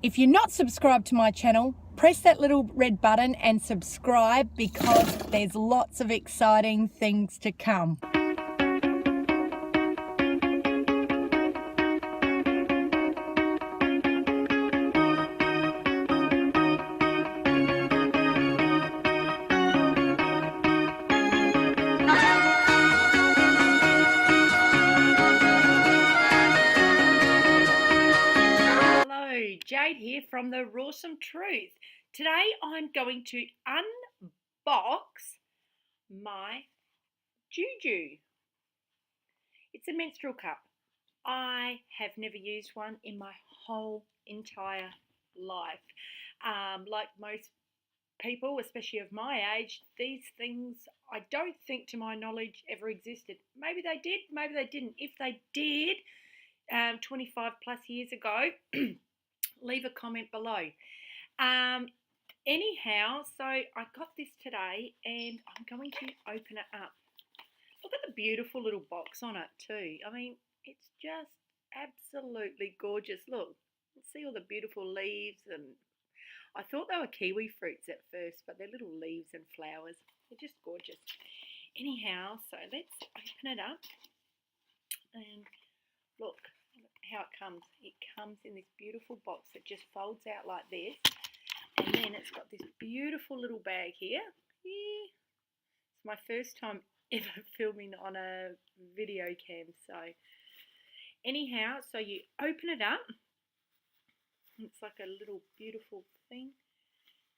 If you're not subscribed to my channel, press that little red button and subscribe because there's lots of exciting things to come. Jade here from The Rawsome Truth. Today I'm going to unbox my Juju. It's a menstrual cup. I have never used one in my whole entire life. Like most people, especially of my age, these things I don't think to my knowledge ever existed. Maybe they did, maybe they didn't. If they did, 25 plus years ago, leave a comment below. Anyhow, so I got this today and I'm going to open it up. Look at the beautiful little box on it too. I mean, it's just absolutely gorgeous. Look, see all the beautiful leaves, and I thought they were kiwi fruits at first, but they're little leaves and flowers. They're just gorgeous. Anyhow, so let's open it up and look how it comes. It comes in this beautiful box that just folds out like this, and then it's got this beautiful little bag here. It's my first time ever filming on a video cam. So anyhow, so you open it up. It's like a little beautiful thing,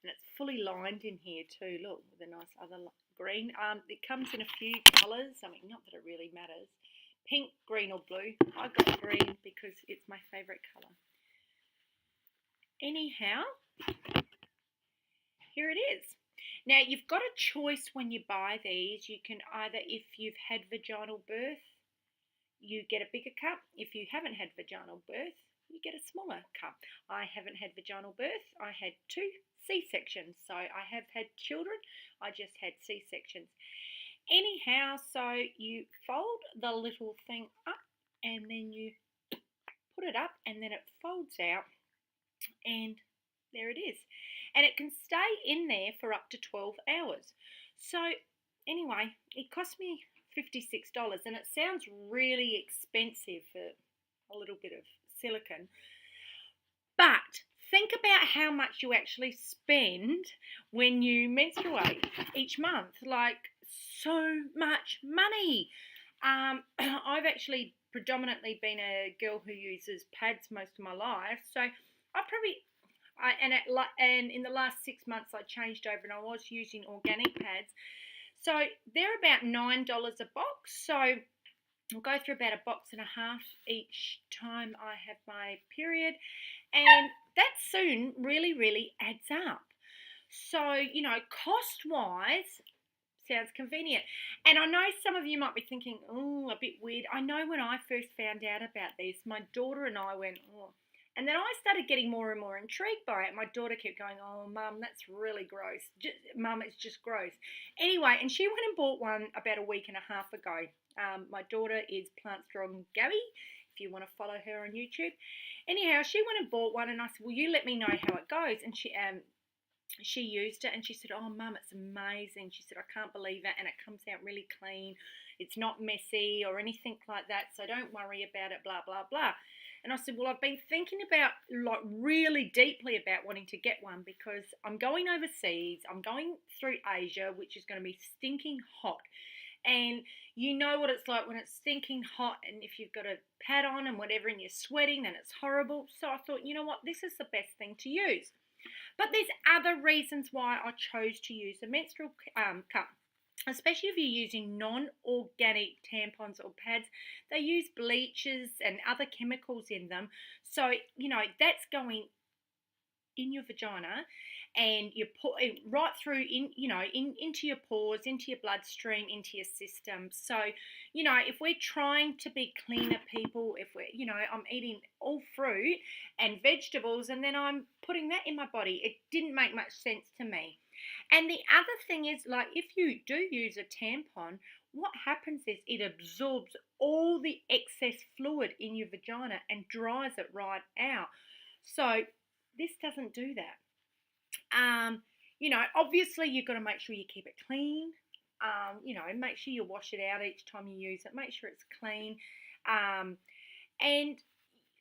and it's fully lined in here too. Look, with a nice other green. It comes in a few colours. I mean, not that it really matters. Pink, green or blue. I got green because it's my favourite colour. Anyhow, here it is. Now, you've got a choice when you buy these. You can either, if you've had vaginal birth, you get a bigger cup. If you haven't had vaginal birth, you get a smaller cup. I haven't had vaginal birth. I had 2 C-sections. So I have had children. I just had C-sections. Anyhow, so you fold the little thing up and then you put it up and then it folds out, and there it is. And it can stay in there for up to 12 hours. So anyway, it cost me $56, and it sounds really expensive for a little bit of silicone. But think about how much you actually spend when you menstruate each month. Like, so much money. I've actually predominantly been a girl who uses pads most of my life, so and in the last 6 months I changed over and I was using organic pads. So they're about $9 a box. So I'll go through about a box and a half each time I have my period, and that soon really adds up. So, you know, cost-wise, sounds convenient. And I know some of you might be thinking, oh, a bit weird. I know when I first found out about this, my daughter and I went, oh. And then I started getting more and more intrigued by it. My daughter kept going, oh, Mum, that's really gross. Mum, it's just gross. Anyway, and she went and bought one about a week and a half ago. My daughter is Plant Strong Gabby, if you want to follow her on YouTube. Anyhow, she went and bought one, and I said, well, you let me know how it goes. And she used it and she said, oh, Mum, it's amazing. She said, I can't believe it, and it comes out really clean. It's not messy or anything like that, so don't worry about it, blah, blah, blah. And I said, well, I've been thinking about, like, really deeply about wanting to get one because I'm going overseas. I'm going through Asia, which is going to be stinking hot. And you know what it's like when it's stinking hot, and if you've got a pad on and whatever and you're sweating, then it's horrible. So I thought, you know what, this is the best thing to use. But there's other reasons why I chose to use a menstrual cup, especially if you're using non-organic tampons or pads. They use bleaches and other chemicals in them. So, you know, that's going in your vagina, and you put it right through into your pores, into your bloodstream, into your system. So, you know, if we're trying to be cleaner people, if we're, you know, I'm eating all fruit and vegetables and then I'm putting that in my body, it didn't make much sense to me. And the other thing is, like, if you do use a tampon, what happens is it absorbs all the excess fluid in your vagina and dries it right out. So this doesn't do that. Obviously you've got to make sure you keep it clean. Make sure you wash it out each time you use it. Make sure it's clean, and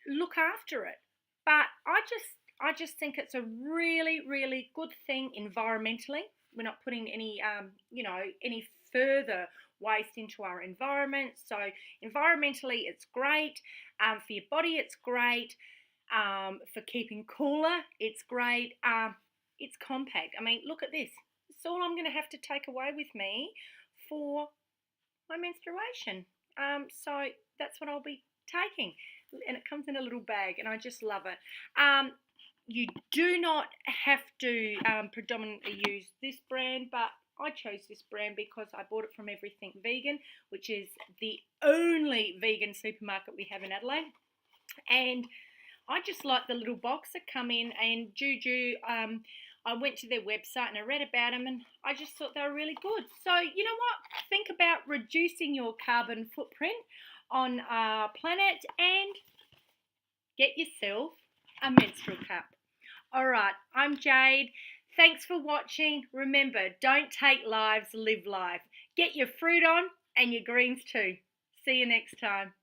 look after it. But I just think it's a really, really good thing environmentally. We're not putting any further waste into our environment. So environmentally, it's great. For your body, it's great. For keeping cooler, it's great. It's compact. I mean, look at this. It's all I'm going to have to take away with me for my menstruation. So that's what I'll be taking. And it comes in a little bag, and I just love it. You do not have to predominantly use this brand, but I chose this brand because I bought it from Everything Vegan, which is the only vegan supermarket we have in Adelaide. And I just like the little box that come in, and Juju, I went to their website and I read about them, and I just thought they were really good. So you know what? Think about reducing your carbon footprint on our planet and get yourself a menstrual cup. All right, I'm Jade. Thanks for watching. Remember, don't take lives, live life. Get your fruit on and your greens too. See you next time.